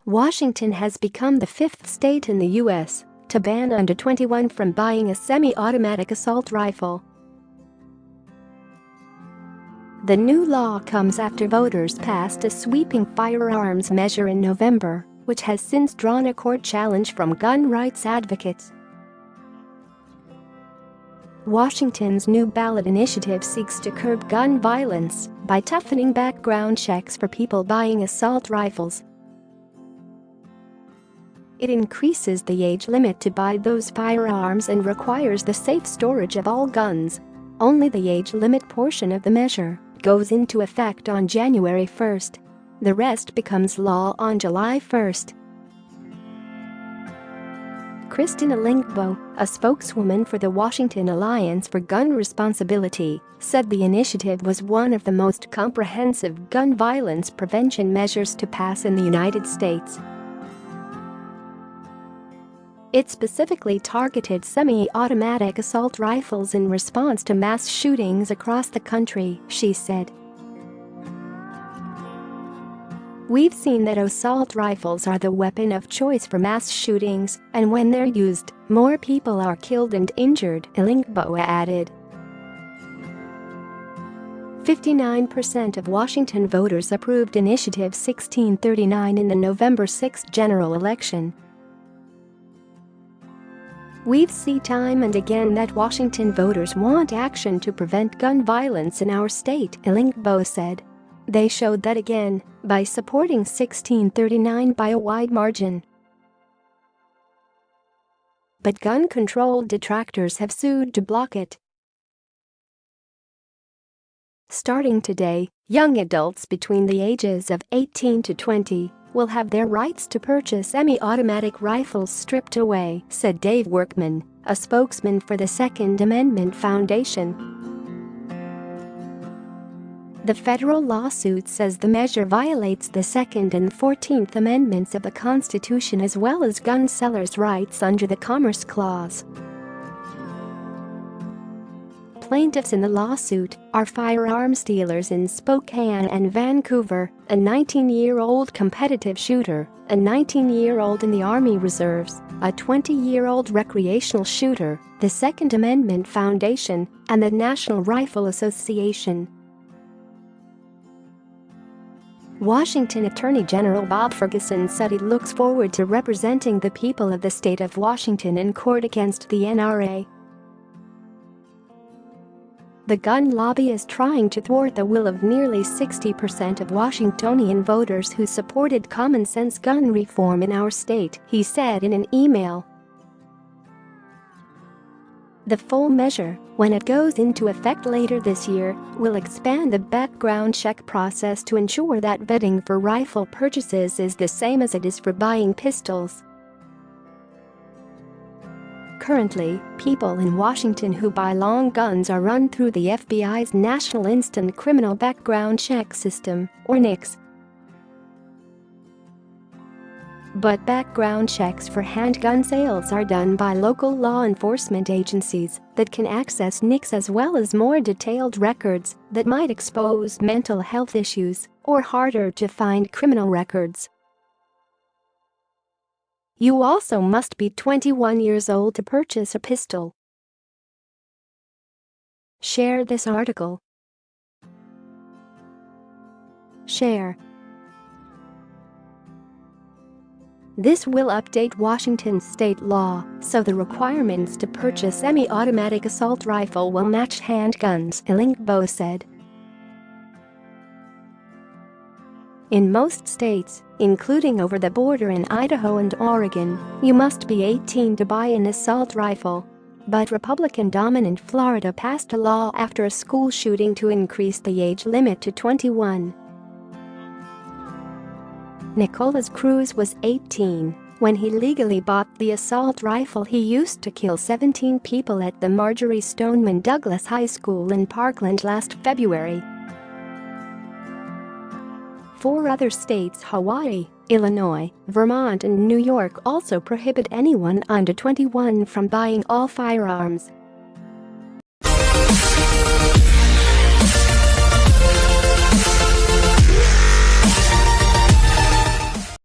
Washington has become the fifth state in the U.S. to ban under 21 from buying a semi-automatic assault rifle. The new law comes after voters passed a sweeping firearms measure in November, which has since drawn a court challenge from gun rights advocates. Washington's new ballot initiative seeks to curb gun violence by toughening background checks for people buying assault rifles. It increases the age limit to buy those firearms and requires the safe storage of all guns. Only the age limit portion of the measure goes into effect on January 1. The rest becomes law on July 1. Kristen Ellingboe, a spokeswoman for the Washington Alliance for Gun Responsibility, said the initiative was one of the most comprehensive gun violence prevention measures to pass in the United States. It specifically targeted semi-automatic assault rifles in response to mass shootings across the country, she said. We've seen that assault rifles are the weapon of choice for mass shootings, and when they're used, more people are killed and injured, Ellingboe added. 59% of Washington voters approved Initiative 1639 in the November 6 general election. We've seen time and again that Washington voters want action to prevent gun violence in our state, Ellingboe said. They showed that again by supporting 1639 by a wide margin. But gun control detractors have sued to block it. Starting today, young adults between the ages of 18 to 20 will have their rights to purchase semi-automatic rifles stripped away, said Dave Workman, a spokesman for the Second Amendment Foundation. The federal lawsuit says the measure violates the Second and 14th Amendments of the Constitution as well as gun sellers' rights under the Commerce Clause. Plaintiffs in the lawsuit are firearms dealers in Spokane and Vancouver, a 19-year-old competitive shooter, a 19-year-old in the Army Reserves, a 20-year-old recreational shooter, the Second Amendment Foundation, and the National Rifle Association. Washington Attorney General Bob Ferguson said he looks forward to representing the people of the state of Washington in court against the NRA. The gun lobby is trying to thwart the will of nearly 60% of Washingtonian voters who supported common-sense gun reform in our state, he said in an email. The full measure, when it goes into effect later this year, will expand the background check process to ensure that vetting for rifle purchases is the same as it is for buying pistols. Currently, people in Washington who buy long guns are run through the FBI's National Instant Criminal Background Check System, or NICS. But background checks for handgun sales are done by local law enforcement agencies that can access NICS as well as more detailed records that might expose mental health issues or harder-to-find criminal records. You also must be 21 years old to purchase a pistol. Share this article. Share. This will update Washington state law, so the requirements to purchase semi-automatic assault rifle will match handguns, Ellingboe said. In most states, including over the border in Idaho and Oregon, you must be 18 to buy an assault rifle. But Republican-dominant Florida passed a law after a school shooting to increase the age limit to 21. Nicholas Cruz was 18 when he legally bought the assault rifle he used to kill 17 people at the Marjorie Stoneman Douglas High School in Parkland last February. 4 other states, Hawaii, Illinois, Vermont and New York, also prohibit anyone under 21 from buying all firearms.